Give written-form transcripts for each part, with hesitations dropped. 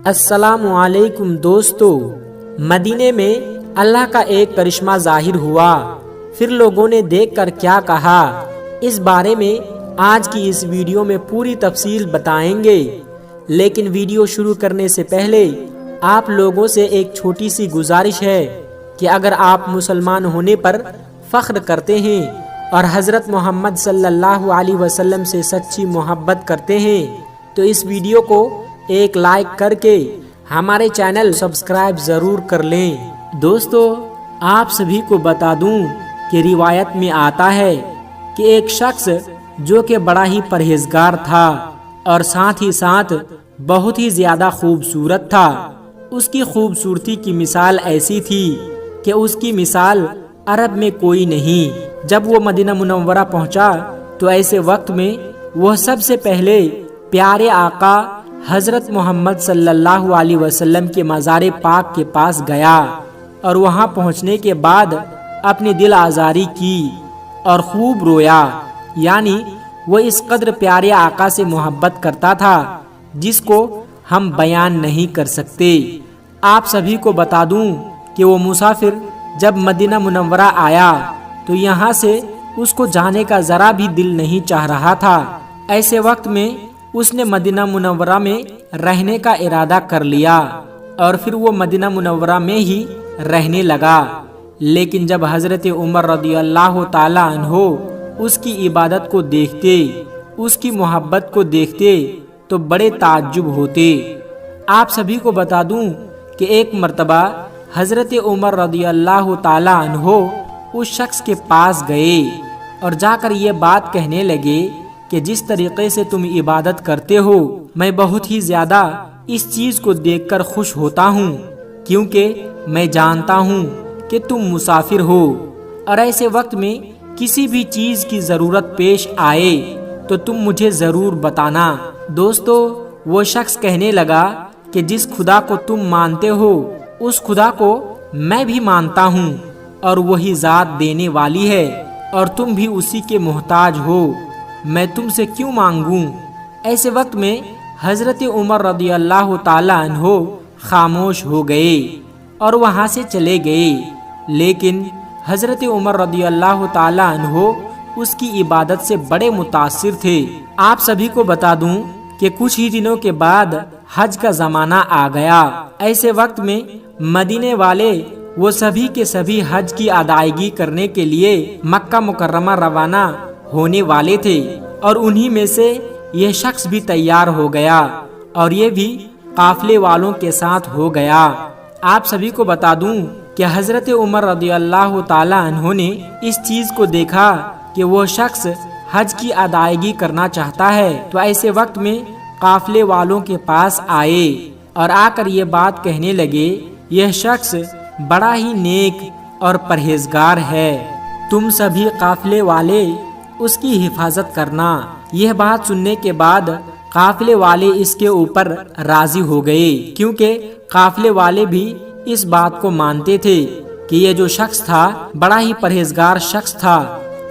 السلام علیکم دوستو، مدینے میں اللہ کا ایک کرشمہ ظاہر ہوا، پھر لوگوں نے دیکھ کر کیا کہا، اس بارے میں آج کی اس ویڈیو میں پوری تفصیل بتائیں گے۔ لیکن ویڈیو شروع کرنے سے پہلے آپ لوگوں سے ایک چھوٹی سی گزارش ہے کہ اگر آپ مسلمان ہونے پر فخر کرتے ہیں اور حضرت محمد صلی اللہ علیہ وسلم سے سچی محبت کرتے ہیں تو اس ویڈیو کو ایک لائک کر کے ہمارے چینل سبسکرائب ضرور کر لیں۔ دوستو، آپ سبھی کو بتا دوں کہ روایت میں آتا ہے کہ ایک شخص جو کہ بڑا ہی پرہیزگار تھا اور ساتھ ہی ساتھ بہت ہی زیادہ خوبصورت تھا، اس کی خوبصورتی کی مثال ایسی تھی کہ اس کی مثال عرب میں کوئی نہیں۔ جب وہ مدینہ منورہ پہنچا تو ایسے وقت میں وہ سب سے پہلے پیارے آقا حضرت محمد صلی اللہ علیہ وسلم کے مزار پاک کے پاس گیا اور وہاں پہنچنے کے بعد اپنی دل آزاری کی اور خوب رویا، یعنی وہ اس قدر پیارے آقا سے محبت کرتا تھا جس کو ہم بیان نہیں کر سکتے۔ آپ سبھی کو بتا دوں کہ وہ مسافر جب مدینہ منورہ آیا تو یہاں سے اس کو جانے کا ذرا بھی دل نہیں چاہ رہا تھا۔ ایسے وقت میں اس نے مدینہ منورہ میں رہنے کا ارادہ کر لیا اور پھر وہ مدینہ منورہ میں ہی رہنے لگا۔ لیکن جب حضرت عمر رضی اللہ تعالی عنہ اس کی عبادت کو دیکھتے، اس کی محبت کو دیکھتے تو بڑے تعجب ہوتے۔ آپ سبھی کو بتا دوں کہ ایک مرتبہ حضرت عمر رضی اللہ تعالی عنہ اس شخص کے پاس گئے اور جا کر یہ بات کہنے لگے کہ جس طریقے سے تم عبادت کرتے ہو میں بہت ہی زیادہ اس چیز کو دیکھ کر خوش ہوتا ہوں، کیونکہ میں جانتا ہوں کہ تم مسافر ہو اور ایسے وقت میں کسی بھی چیز کی ضرورت پیش آئے تو تم مجھے ضرور بتانا۔ دوستو، وہ شخص کہنے لگا کہ جس خدا کو تم مانتے ہو اس خدا کو میں بھی مانتا ہوں اور وہی ذات دینے والی ہے اور تم بھی اسی کے محتاج ہو، میں تم سے کیوں مانگوں؟ ایسے وقت میں حضرت عمر رضی اللہ تعالی عنہ خاموش ہو گئے اور وہاں سے چلے گئے۔ لیکن حضرت عمر رضی اللہ تعالی عنہ اس کی عبادت سے بڑے متاثر تھے۔ آپ سبھی کو بتا دوں کہ کچھ ہی دنوں کے بعد حج کا زمانہ آ گیا۔ ایسے وقت میں مدینے والے وہ سبھی کے سبھی حج کی ادائیگی کرنے کے لیے مکہ مکرمہ روانہ ہونے والے تھے اور انہی میں سے یہ شخص بھی تیار ہو گیا اور یہ بھی قافلے والوں کے ساتھ ہو گیا۔ آپ سبھی کو بتا دوں کہ حضرت عمر رضی اللہ تعالی عنہ نے اس چیز کو دیکھا کہ وہ شخص حج کی ادائیگی کرنا چاہتا ہے تو ایسے وقت میں قافلے والوں کے پاس آئے اور آ کر یہ بات کہنے لگے، یہ شخص بڑا ہی نیک اور پرہیزگار ہے، تم سبھی قافلے والے اس کی حفاظت کرنا۔ یہ بات سننے کے بعد قافلے والے اس کے اوپر راضی ہو گئے، کیونکہ قافلے والے بھی اس بات کو مانتے تھے کہ یہ جو شخص تھا بڑا ہی پرہیزگار شخص تھا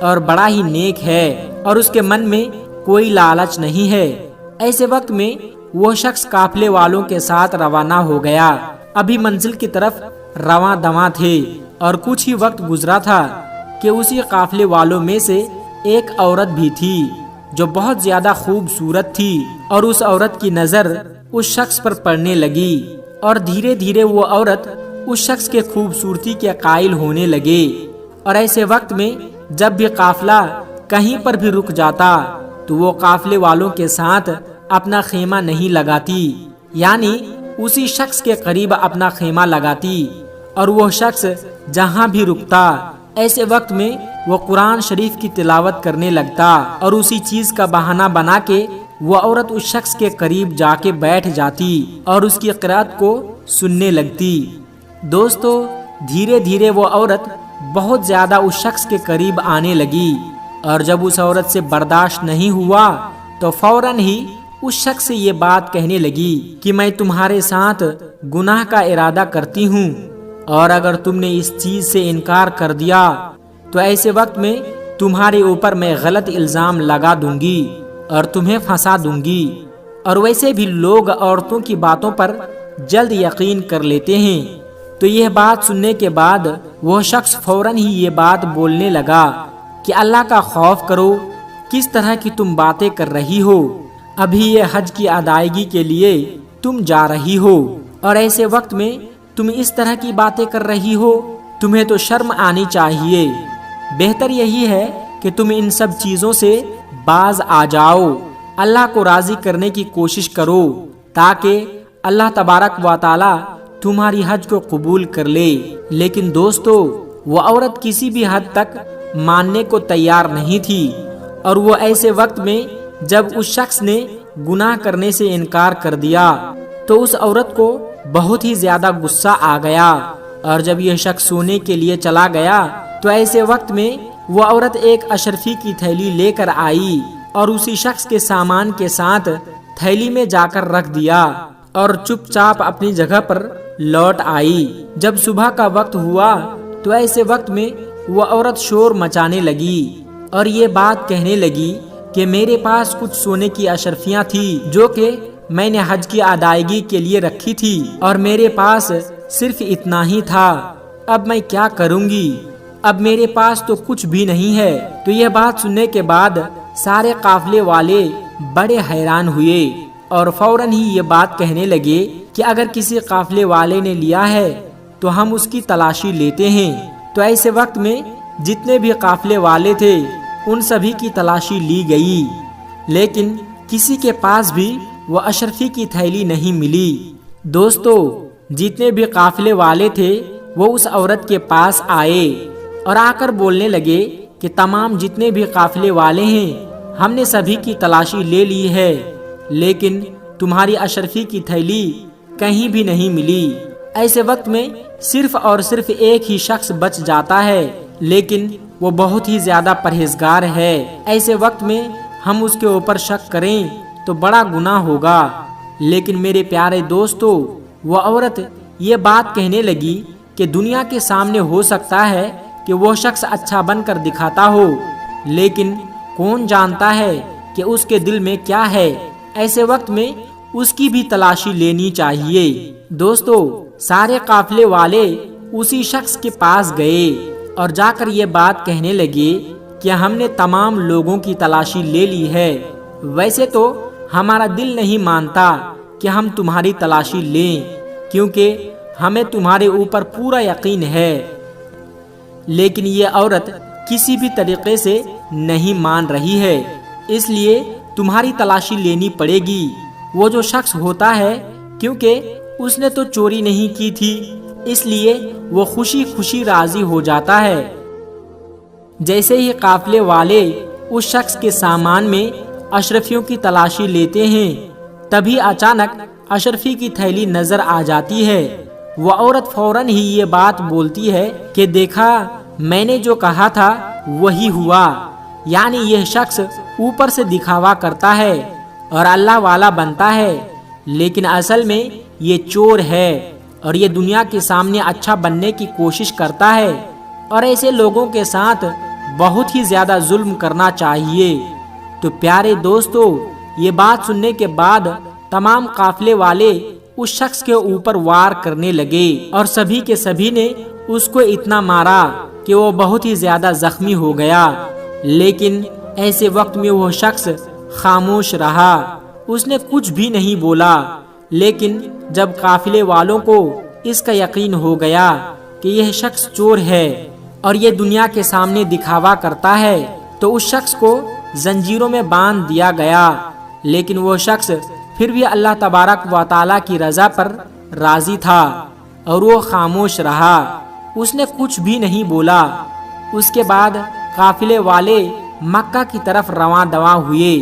اور بڑا ہی نیک ہے اور اس کے من میں کوئی لالچ نہیں ہے۔ ایسے وقت میں وہ شخص قافلے والوں کے ساتھ روانہ ہو گیا۔ ابھی منزل کی طرف رواں دواں تھے اور کچھ ہی وقت گزرا تھا کہ اسی قافلے والوں میں سے ایک عورت بھی تھی جو بہت زیادہ خوبصورت تھی اور اس عورت کی نظر اس شخص پر پڑنے لگی اور دھیرے دھیرے وہ عورت اس شخص کے خوبصورتی کے قائل ہونے لگے۔ اور ایسے وقت میں جب بھی قافلہ کہیں پر بھی رک جاتا تو وہ قافلے والوں کے ساتھ اپنا خیمہ نہیں لگاتی، یعنی اسی شخص کے قریب اپنا خیمہ لگاتی اور وہ شخص جہاں بھی رکتا ایسے وقت میں وہ قرآن شریف کی تلاوت کرنے لگتا اور اسی چیز کا بہانہ بنا کے وہ عورت اس شخص کے قریب جا کے بیٹھ جاتی اور اس کی قرأت کو سننے لگتی۔ دوستو، دھیرے دھیرے وہ عورت بہت زیادہ اس شخص کے قریب آنے لگی اور جب اس عورت سے برداشت نہیں ہوا تو فوراً ہی اس شخص سے یہ بات کہنے لگی کہ میں تمہارے ساتھ گناہ کا ارادہ کرتی ہوں اور اگر تم نے اس چیز سے انکار کر دیا تو ایسے وقت میں تمہارے اوپر میں غلط الزام لگا دوں گی اور تمہیں پھنسا دوں گی اور ویسے بھی لوگ عورتوں کی باتوں پر جلد یقین کر لیتے ہیں۔ تو یہ بات سننے کے بعد وہ شخص فوراً ہی یہ بات بولنے لگا کہ اللہ کا خوف کرو، کس طرح کی تم باتیں کر رہی ہو؟ ابھی یہ حج کی ادائیگی کے لیے تم جا رہی ہو اور ایسے وقت میں تم اس طرح کی باتیں کر رہی ہو؟ تمہیں تو شرم آنی چاہیے۔ بہتر یہی ہے کہ تم ان سب چیزوں سے باز آ جاؤ، اللہ کو راضی کرنے کی کوشش کرو تاکہ اللہ تبارک و تعالی تمہاری حج کو قبول کر لے۔ لیکن دوستو، وہ عورت کسی بھی حد تک ماننے کو تیار نہیں تھی، اور وہ ایسے وقت میں جب اس شخص نے گناہ کرنے سے انکار کر دیا تو اس عورت کو بہت ہی زیادہ غصہ آ گیا، اور جب یہ شخص سونے کے لیے چلا گیا تو ایسے وقت میں وہ عورت ایک اشرفی کی تھیلی لے کر آئی اور اسی شخص کے سامان کے ساتھ تھیلی میں جا کر رکھ دیا اور چپ چاپ اپنی جگہ پر لوٹ آئی۔ جب صبح کا وقت ہوا تو ایسے وقت میں وہ عورت شور مچانے لگی اور یہ بات کہنے لگی کہ میرے پاس کچھ سونے کی اشرفیاں تھی جو کہ میں نے حج کی ادائیگی کے لیے رکھی تھی، اور میرے پاس صرف اتنا ہی تھا، اب میں کیا کروں گی؟ اب میرے پاس تو کچھ بھی نہیں ہے۔ تو یہ بات سننے کے بعد سارے قافلے والے بڑے حیران ہوئے اور فوراً ہی یہ بات کہنے لگے کہ اگر کسی قافلے والے نے لیا ہے تو ہم اس کی تلاشی لیتے ہیں۔ تو ایسے وقت میں جتنے بھی قافلے والے تھے ان سبھی کی تلاشی لی گئی، لیکن کسی کے پاس بھی وہ اشرفی کی تھیلی نہیں ملی۔ دوستو، جتنے بھی قافلے والے تھے وہ اس عورت کے پاس آئے اور آ کر بولنے لگے کہ تمام جتنے بھی قافلے والے ہیں ہم نے سبھی کی تلاشی لے لی ہے، لیکن تمہاری اشرفی کی تھیلی کہیں بھی نہیں ملی۔ ایسے وقت میں صرف اور صرف ایک ہی شخص بچ جاتا ہے، لیکن وہ بہت ہی زیادہ پرہیزگار ہے۔ ایسے وقت میں ہم اس کے اوپر شک کریں تو بڑا گناہ ہوگا۔ لیکن میرے پیارے دوستو، وہ عورت یہ بات کہنے لگی کہ دنیا کے سامنے ہو سکتا ہے کہ وہ شخص اچھا بن کر دکھاتا ہو، لیکن کون جانتا ہے کہ اس کے دل میں کیا ہے؟ ایسے وقت میں اس کی بھی تلاشی لینی چاہیے۔ دوستو، سارے قافلے والے اسی شخص کے پاس گئے اور جا کر یہ بات کہنے لگے کہ ہم نے تمام لوگوں کی تلاشی لے لی ہے، ویسے تو ہمارا دل نہیں مانتا کہ ہم تمہاری تلاشی لیں، کیونکہ ہمیں تمہارے اوپر پورا یقین ہے، لیکن یہ عورت کسی بھی طریقے سے نہیں مان رہی ہے، اس لیے تمہاری تلاشی لینی پڑے گی۔ وہ جو شخص ہوتا ہے، کیونکہ اس نے تو چوری نہیں کی تھی، اس لیے وہ خوشی خوشی راضی ہو جاتا ہے۔ جیسے ہی قافلے والے اس شخص کے سامان میں اشرفیوں کی تلاشی لیتے ہیں، تبھی اچانک اشرفی کی تھیلی نظر آ جاتی ہے۔ وہ عورت فوراً ہی یہ بات بولتی ہے کہ دیکھا، میں نے جو کہا تھا وہی ہوا، یعنی یہ شخص اوپر سے دکھاوا کرتا ہے اور اللہ والا بنتا ہے، لیکن اصل میں یہ چور ہے اور یہ دنیا کے سامنے اچھا بننے کی کوشش کرتا ہے، اور ایسے لوگوں کے ساتھ بہت ہی زیادہ ظلم کرنا چاہیے۔ تو پیارے دوستو، یہ بات سننے کے بعد تمام قافلے والے اس شخص کے اوپر وار کرنے لگے اور سبھی کے سبھی نے اس کو اتنا مارا کہ وہ بہت ہی زیادہ زخمی ہو گیا، لیکن ایسے وقت میں وہ شخص خاموش رہا، اس نے کچھ بھی نہیں بولا۔ لیکن جب قافلے والوں کو اس کا یقین ہو گیا کہ یہ شخص چور ہے اور یہ دنیا کے سامنے دکھاوا کرتا ہے، تو اس شخص کو زنجیروں میں باندھ دیا گیا، لیکن وہ شخص پھر بھی اللہ تبارک و تعالیٰ کی رضا پر راضی تھا اور وہ خاموش رہا، اس نے کچھ بھی نہیں بولا۔ اس کے بعد قافلے والے مکہ کی طرف رواں دواں ہوئے،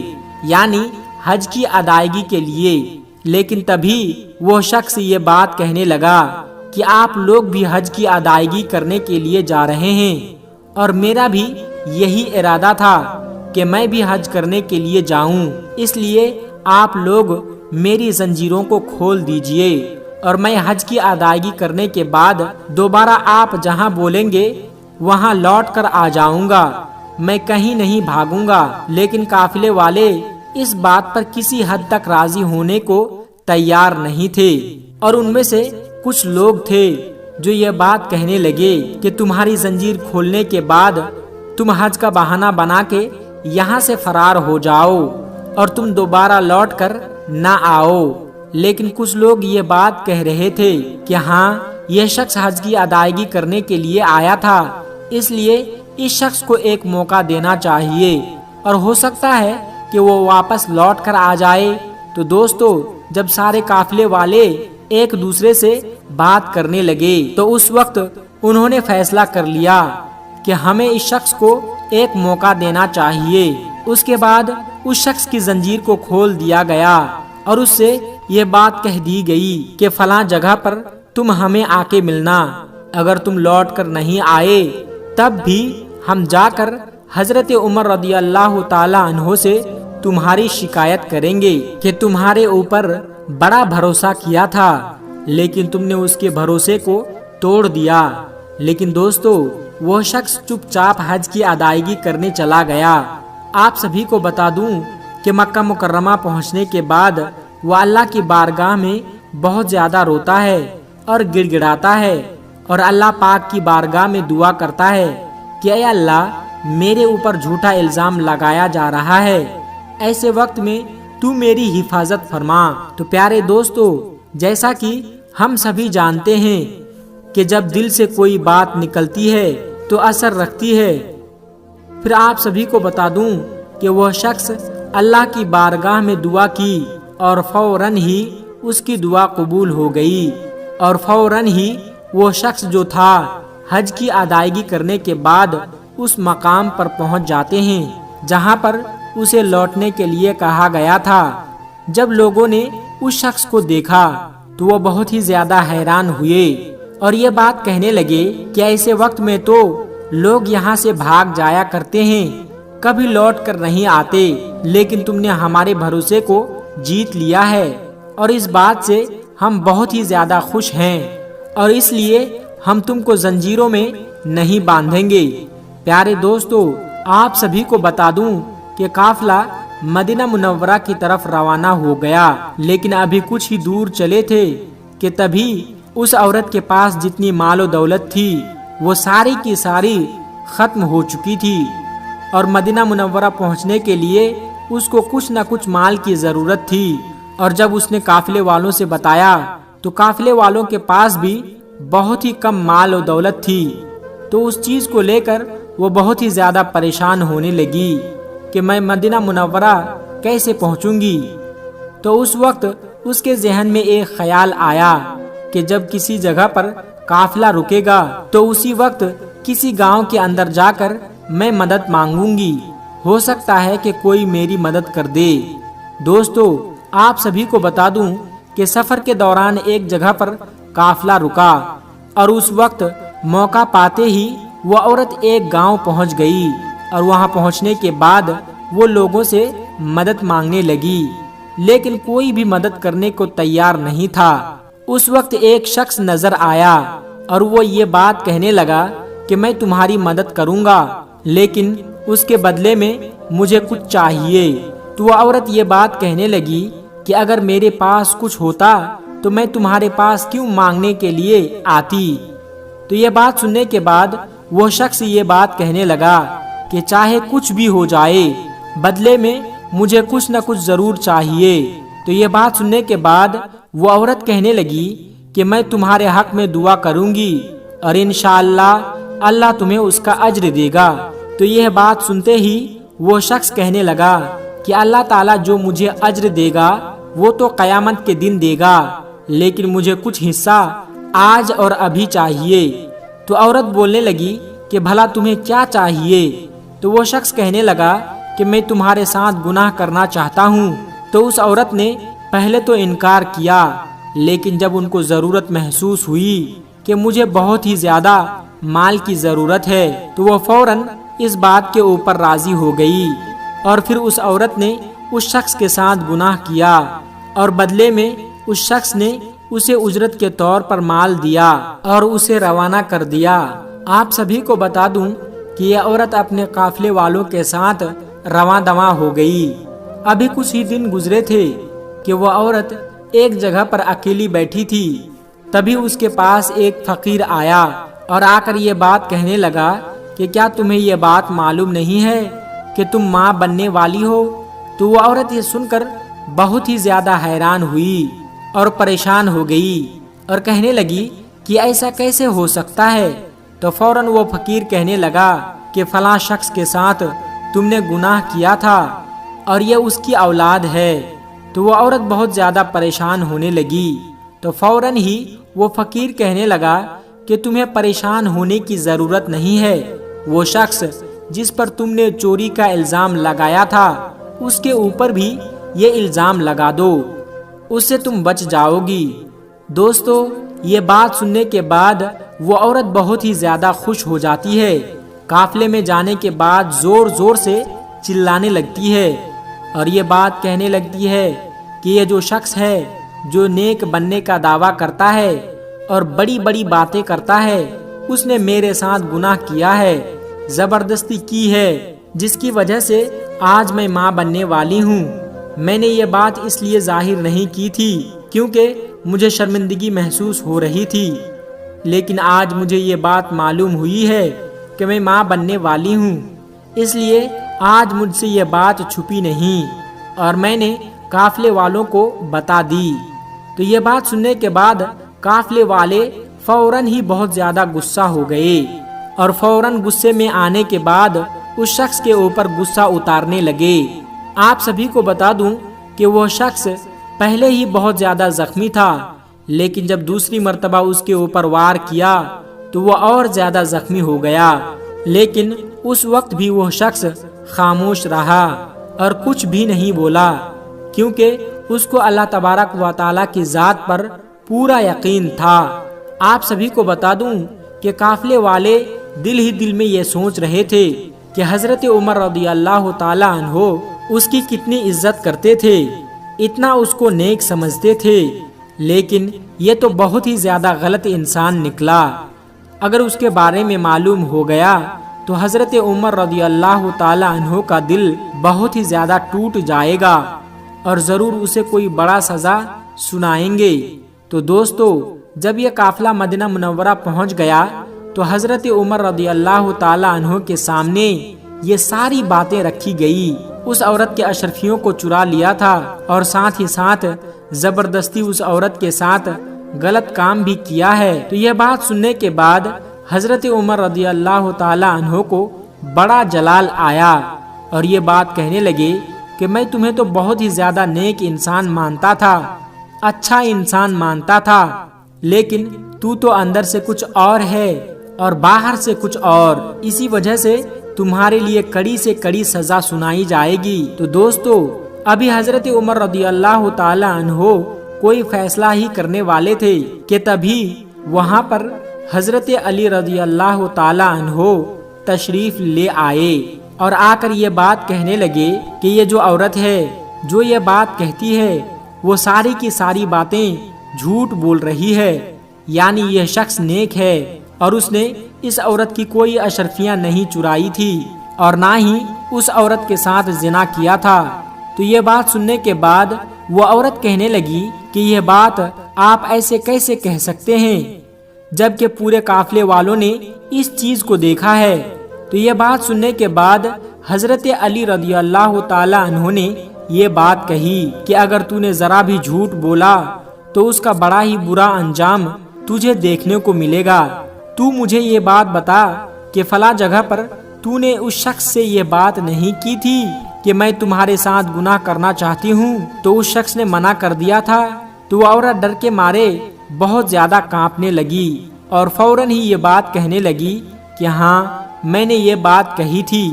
یعنی حج کی ادائیگی کے لیے۔ لیکن تبھی وہ شخص یہ بات کہنے لگا کہ آپ لوگ بھی حج کی ادائیگی کرنے کے لیے جا رہے ہیں، اور میرا بھی یہی ارادہ تھا کہ میں بھی حج کرنے کے لیے جاؤں، اس لیے آپ لوگ میری زنجیروں کو کھول دیجئے اور میں حج کی ادائیگی کرنے کے بعد دوبارہ آپ جہاں بولیں گے وہاں لوٹ کر آ جاؤں گا، میں کہیں نہیں بھاگوں گا۔ لیکن قافلے والے اس بات پر کسی حد تک راضی ہونے کو تیار نہیں تھے۔ اور ان میں سے کچھ لوگ تھے جو یہ بات کہنے لگے کہ تمہاری زنجیر کھولنے کے بعد تم حج کا بہانہ بنا کے یہاں سے فرار ہو جاؤ اور تم دوبارہ لوٹ کر نہ آؤ۔ لیکن کچھ لوگ یہ بات کہہ رہے تھے کہ ہاں، یہ شخص حج کی ادائیگی کرنے کے لیے آیا تھا، اس لیے اس شخص کو ایک موقع دینا چاہیے اور ہو سکتا ہے کہ وہ واپس لوٹ کر آ جائے۔ تو دوستو، جب سارے قافلے والے ایک دوسرے سے بات کرنے لگے تو اس وقت انہوں نے فیصلہ کر لیا کہ ہمیں اس شخص کو ایک موقع دینا چاہیے۔ اس کے بعد اس شخص کی زنجیر کو کھول دیا گیا اور اس سے یہ بات کہہ دی گئی کہ فلاں جگہ پر تم ہمیں آ کے ملنا، اگر تم لوٹ کر نہیں آئے تب بھی ہم جا کر حضرت عمر رضی اللہ تعالی عنہ سے تمہاری شکایت کریں گے کہ تمہارے اوپر بڑا بھروسہ کیا تھا لیکن تم نے اس کے بھروسے کو توڑ دیا۔ لیکن دوستو، وہ شخص چپ چاپ حج کی ادائیگی کرنے چلا گیا۔ آپ سبھی کو بتا دوں کہ مکہ مکرمہ پہنچنے کے بعد وہ اللہ کی بارگاہ میں بہت زیادہ روتا ہے اور گڑ گڑاتا ہے اور اللہ پاک کی بارگاہ میں دعا کرتا ہے کہ اے اللہ، میرے اوپر جھوٹا الزام لگایا جا رہا ہے، ایسے وقت میں تو میری حفاظت فرما۔ تو پیارے دوستو، جیسا کہ ہم سبھی جانتے ہیں کہ جب دل سے کوئی بات نکلتی ہے تو اثر رکھتی ہے۔ پھر آپ سبھی کو بتا دوں کہ وہ شخص اللہ کی بارگاہ میں دعا کی اور فوراً ہی اس کی دعا قبول ہو گئی اور فوراً ہی وہ شخص جو تھا حج کی ادائیگی کرنے کے بعد اس مقام پر پہنچ جاتے ہیں جہاں پر اسے لوٹنے کے لیے کہا گیا تھا۔ جب لوگوں نے اس شخص کو دیکھا تو وہ بہت ہی زیادہ حیران ہوئے اور یہ بات کہنے لگے کہ ایسے وقت میں تو لوگ یہاں سے بھاگ جایا کرتے ہیں، کبھی لوٹ کر نہیں آتے، لیکن تم نے ہمارے بھروسے کو جیت لیا ہے اور اس بات سے ہم بہت ہی زیادہ خوش ہیں اور اس لیے ہم تم کو زنجیروں میں نہیں باندھیں گے۔ پیارے دوستو، آپ سبھی کو بتا دوں کہ قافلہ مدینہ منورہ کی طرف روانہ ہو گیا، لیکن ابھی کچھ ہی دور چلے تھے کہ تبھی اس عورت کے پاس جتنی مال و دولت تھی وہ ساری کی ساری ختم ہو چکی تھی اور مدینہ منورہ پہنچنے کے لیے اس کو کچھ نہ کچھ مال کی ضرورت تھی۔ اور جب اس نے قافلے والوں سے بتایا تو قافلے والوں کے پاس بھی بہت ہی کم مال و دولت تھی، تو اس چیز کو لے کر وہ بہت ہی زیادہ پریشان ہونے لگی کہ میں مدینہ منورہ کیسے پہنچوں گی۔ تو اس وقت اس کے ذہن میں ایک خیال آیا کہ جب کسی جگہ پر قافلہ رکے گا تو اسی وقت کسی گاؤں کے اندر جا کر میں مدد مانگوں گی، ہو سکتا ہے کہ کوئی میری مدد کر دے۔ دوستو، آپ سبھی کو بتا دوں کہ سفر کے دوران ایک جگہ پر قافلہ رکا اور اس وقت موقع پاتے ہی وہ عورت ایک گاؤں پہنچ گئی اور وہاں پہنچنے کے بعد وہ لوگوں سے مدد مانگنے لگی، لیکن کوئی بھی مدد کرنے کو تیار نہیں تھا۔ اس وقت ایک شخص نظر آیا اور وہ یہ بات کہنے لگا کہ میں تمہاری مدد کروں گا، لیکن اس کے بدلے میں مجھے کچھ چاہیے۔ تو وہ عورت یہ بات کہنے لگی کہ اگر میرے پاس کچھ ہوتا تو میں تمہارے پاس کیوں مانگنے کے لیے آتی۔ تو یہ بات سننے کے بعد وہ شخص یہ بات کہنے لگا کہ چاہے کچھ بھی ہو جائے، بدلے میں مجھے کچھ نہ کچھ ضرور چاہیے۔ تو یہ بات سننے کے بعد وہ عورت کہنے لگی کہ میں تمہارے حق میں دعا کروں گی اور انشاءاللہ اللہ تمہیں اس کا اجر دے گا۔ تو یہ بات سنتے ہی وہ شخص کہنے لگا کہ اللہ تعالیٰ جو مجھے اجر دے گا وہ تو قیامت کے دن دے گا، لیکن مجھے کچھ حصہ آج اور ابھی چاہیے۔ تو عورت بولنے لگی کہ بھلا تمہیں کیا چاہیے؟ تو وہ شخص کہنے لگا کہ میں تمہارے ساتھ گناہ کرنا چاہتا ہوں۔ تو اس عورت نے پہلے تو انکار کیا، لیکن جب ان کو ضرورت محسوس ہوئی کہ مجھے بہت ہی زیادہ مال کی ضرورت ہے تو وہ فوراً اس بات کے اوپر راضی ہو گئی اور پھر اس عورت نے اس شخص کے ساتھ گناہ کیا اور بدلے میں اس شخص نے اسے اجرت کے طور پر مال دیا اور اسے روانہ کر دیا۔ آپ سبھی کو بتا دوں کہ یہ عورت اپنے قافلے والوں کے ساتھ رواں دواں ہو گئی۔ ابھی کچھ ہی دن گزرے تھے کہ وہ عورت ایک جگہ پر اکیلی بیٹھی تھی۔ تبھی اس کے پاس ایک فقیر آیا اور آ کر یہ بات کہنے لگا کہ کیا تمہیں یہ بات معلوم نہیں ہے کہ تم ماں بننے والی ہو؟ تو وہ عورت یہ سن کر بہت ہی زیادہ حیران ہوئی اور پریشان ہو گئی اور کہنے لگی کہ ایسا کیسے ہو سکتا ہے؟ تو فوراً وہ فقیر کہنے لگا کہ فلاں شخص کے ساتھ تم نے گناہ کیا تھا اور یہ اس کی اولاد ہے۔ تو وہ عورت بہت زیادہ پریشان ہونے لگی۔ تو فوراً ہی وہ فقیر کہنے لگا کہ تمہیں پریشان ہونے کی ضرورت نہیں ہے، وہ شخص جس پر تم نے چوری کا الزام لگایا تھا اس کے اوپر بھی یہ الزام لگا دو، اس سے تم بچ جاؤ گی۔ دوستو، یہ بات سننے کے بعد وہ عورت بہت ہی زیادہ خوش ہو جاتی ہے۔ قافلے میں جانے کے بعد زور زور سے چلانے لگتی ہے اور یہ بات کہنے لگتی ہے کہ یہ جو شخص ہے جو نیک بننے کا دعویٰ کرتا ہے اور بڑی بڑی باتیں کرتا ہے، اس نے میرے ساتھ گناہ کیا ہے، زبردستی کی ہے، جس کی وجہ سے آج میں ماں بننے والی ہوں۔ میں نے یہ بات اس لیے ظاہر نہیں کی تھی کیونکہ مجھے شرمندگی محسوس ہو رہی تھی، لیکن آج مجھے یہ بات معلوم ہوئی ہے کہ میں ماں بننے والی ہوں، اس لیے آج مجھ سے یہ بات چھپی نہیں اور میں نے قافلے والوں کو بتا دی۔ تو یہ بات سننے کے بعد قافلے والے فوراً ہی بہت زیادہ غصہ ہو گئے اور فوراً غصے میں آنے کے بعد اس شخص کے اوپر غصہ اتارنے لگے۔ آپ سبھی کو بتا دوں کہ وہ شخص پہلے ہی بہت زیادہ زخمی تھا، لیکن جب دوسری مرتبہ اس کے اوپر وار کیا تو وہ اور زیادہ زخمی ہو گیا، لیکن اس وقت بھی وہ شخص خاموش رہا اور کچھ بھی نہیں بولا، کیونکہ اس کو اللہ تبارک و تعالیٰ کی ذات پر پورا یقین تھا۔ آپ سبھی کو بتا دوں کہ قافلے والے دل ہی دل میں یہ سوچ رہے تھے کہ حضرت عمر رضی اللہ تعالیٰ عنہ اس کی کتنی عزت کرتے تھے، اتنا اس کو نیک سمجھتے تھے، لیکن یہ تو بہت ہی زیادہ غلط انسان نکلا۔ اگر اس کے بارے میں معلوم ہو گیا تو حضرت عمر رضی اللہ تعالیٰ عنہ کا دل بہت ہی زیادہ ٹوٹ جائے گا اور ضرور اسے کوئی بڑا سزا سنائیں گے۔ تو دوستو، جب یہ قافلہ مدینہ منورہ پہنچ گیا تو حضرت عمر رضی اللہ تعالیٰ عنہ کے سامنے یہ ساری باتیں رکھی گئی۔ اس عورت کے اشرفیوں کو چرا لیا تھا اور ساتھ ہی ساتھ زبردستی اس عورت کے ساتھ غلط کام بھی کیا ہے۔ تو یہ بات سننے کے بعد حضرت عمر رضی اللہ تعالیٰ عنہ کو بڑا جلال آیا اور یہ بات کہنے لگے کہ میں تمہیں تو بہت ہی زیادہ نیک انسان مانتا تھا، اچھا انسان مانتا تھا، لیکن تو اندر سے کچھ اور ہے اور باہر سے کچھ اور، اسی وجہ سے تمہارے لیے کڑی سے کڑی سزا سنائی جائے گی۔ تو دوستو، ابھی حضرت عمر رضی اللہ تعالی عنہ کوئی فیصلہ ہی کرنے والے تھے کہ تبھی وہاں پر حضرت علی رضی اللہ تعالی عنہ تشریف لے آئے اور آ کر یہ بات کہنے لگے کہ یہ جو عورت ہے جو یہ بات کہتی ہے وہ ساری کی ساری باتیں جھوٹ بول رہی ہے، یعنی یہ شخص نیک ہے اور اس نے اس عورت کی کوئی اشرفیاں نہیں چرائی تھی اور نہ ہی اس عورت کے ساتھ زنا کیا تھا۔ تو یہ بات سننے کے بعد وہ عورت کہنے لگی کہ یہ بات آپ ایسے کیسے کہہ سکتے ہیں جبکہ پورے قافلے والوں نے اس چیز کو دیکھا ہے۔ تو یہ بات سننے کے بعد حضرت علی رضی اللہ تعالی عنہ نے یہ بات کہی کہ اگر تو نے ذرا بھی جھوٹ بولا تو اس کا بڑا ہی برا انجام تجھے دیکھنے کو ملے گا۔ تو مجھے یہ بات بتا کہ فلاں جگہ پر تو نے اس شخص سے یہ بات نہیں کی تھی کہ میں تمہارے ساتھ گناہ کرنا چاہتی ہوں، تو اس شخص نے منع کر دیا تھا۔ تو وہ عورت ڈر کے مارے بہت زیادہ کانپنے لگی اور فوراً ہی یہ بات کہنے لگی کہ ہاں میں نے یہ بات کہی تھی۔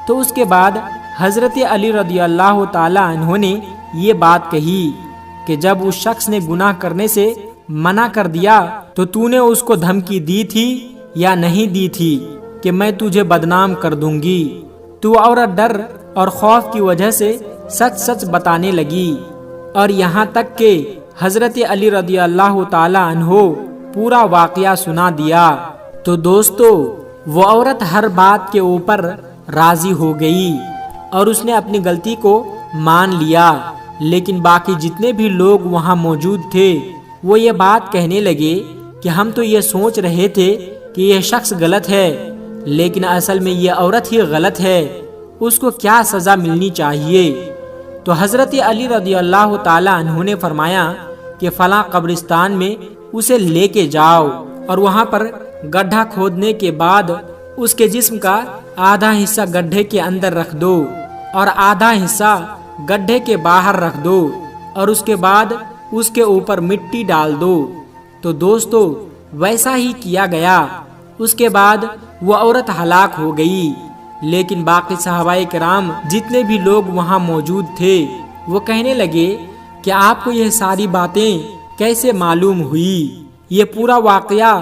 تو اس کے بعد حضرت علی رضی اللہ تعالی عنہ نے یہ بات کہی کہ جب اس شخص نے گناہ کرنے سے منع کر دیا تو نے اس کو دھمکی دی تھی یا نہیں دی تھی کہ میں تجھے بدنام کر دوں گی؟ تو عورت ڈر اور خوف کی وجہ سے سچ سچ بتانے لگی اور یہاں تک کہ حضرت علی رضی اللہ تعالی عنہ پورا واقعہ سنا دیا۔ تو دوستو، وہ عورت ہر بات کے اوپر راضی ہو گئی اور اس نے اپنی غلطی کو مان لیا لیکن باقی جتنے بھی لوگ وہاں موجود تھے وہ یہ بات کہنے لگے کہ ہم تو یہ سوچ رہے تھے کہ یہ شخص غلط ہے، لیکن اصل میں یہ عورت ہی غلط ہے، اس کو کیا سزا ملنی چاہیے؟ تو حضرت علی رضی اللہ تعالی عنہ نے فرمایا کہ فلاں قبرستان میں اسے لے کے جاؤ اور وہاں پر گڈھا کھودنے کے بعد اس کے جسم کا آدھا حصہ گڈھے کے اندر رکھ دو اور آدھا حصہ گڈھے کے باہر رکھ دو اور اس کے بعد اس کے اوپر مٹی ڈال دو۔ تو دوستو ویسا ہی کیا گیا۔ اس کے بعد وہ عورت ہلاک ہو گئی، لیکن باقی صحابہ کرام جتنے بھی لوگ وہاں موجود تھے وہ کہنے لگے کہ آپ کو یہ ساری باتیں کیسے معلوم ہوئی، یہ پورا واقعہ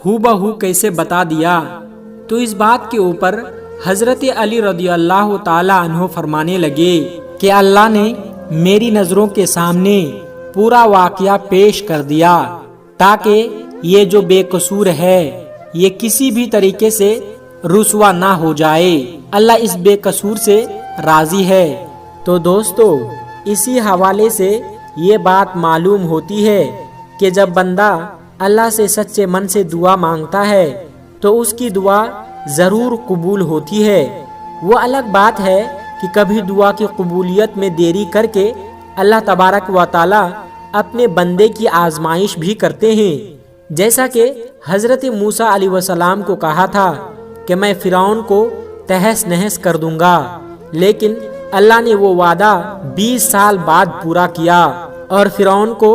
ہو بہو کیسے بتا دیا؟ تو اس بات کے اوپر حضرت علی رضی اللہ تعالی عنہ فرمانے لگے کہ اللہ نے میری نظروں کے سامنے پورا واقعہ پیش کر دیا تاکہ یہ جو بے قصور ہے یہ کسی بھی طریقے سے رسوا نہ ہو جائے، اللہ اس بے قصور سے راضی ہے۔ تو دوستو اسی حوالے سے یہ بات معلوم ہوتی ہے کہ جب بندہ اللہ سے سچے من سے دعا مانگتا ہے تو اس کی دعا ضرور قبول ہوتی ہے۔ وہ الگ بات ہے کہ کبھی دعا کی قبولیت میں دیری کر کے اللہ تبارک و تعالی اپنے بندے کی آزمائش بھی کرتے ہیں، جیسا کہ حضرت موسیٰ علیہ السلام کو کہا تھا کہ میں فرعون کو تہس نہس کر دوں گا، لیکن اللہ نے وہ وعدہ 20 سال بعد پورا کیا اور فرعون کو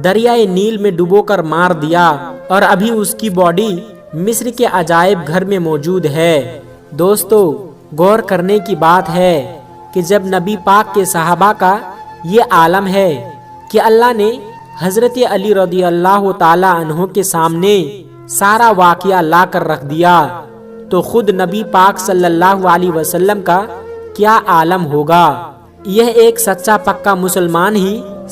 دریائے نیل میں ڈبو کر مار دیا، اور ابھی اس کی باڈی مصر کے عجائب گھر میں موجود ہے۔ دوستو غور کرنے کی بات ہے کہ جب نبی پاک کے صحابہ کا یہ عالم ہے کہ اللہ نے حضرت علی رضی اللہ تعالی عنہ کے سامنے سارا واقعہ لا کر رکھ دیا، تو خود نبی پاک صلی اللہ علیہ وسلم کا کیا عالم ہوگا؟ یہ ایک سچا پکا مسلمان ہی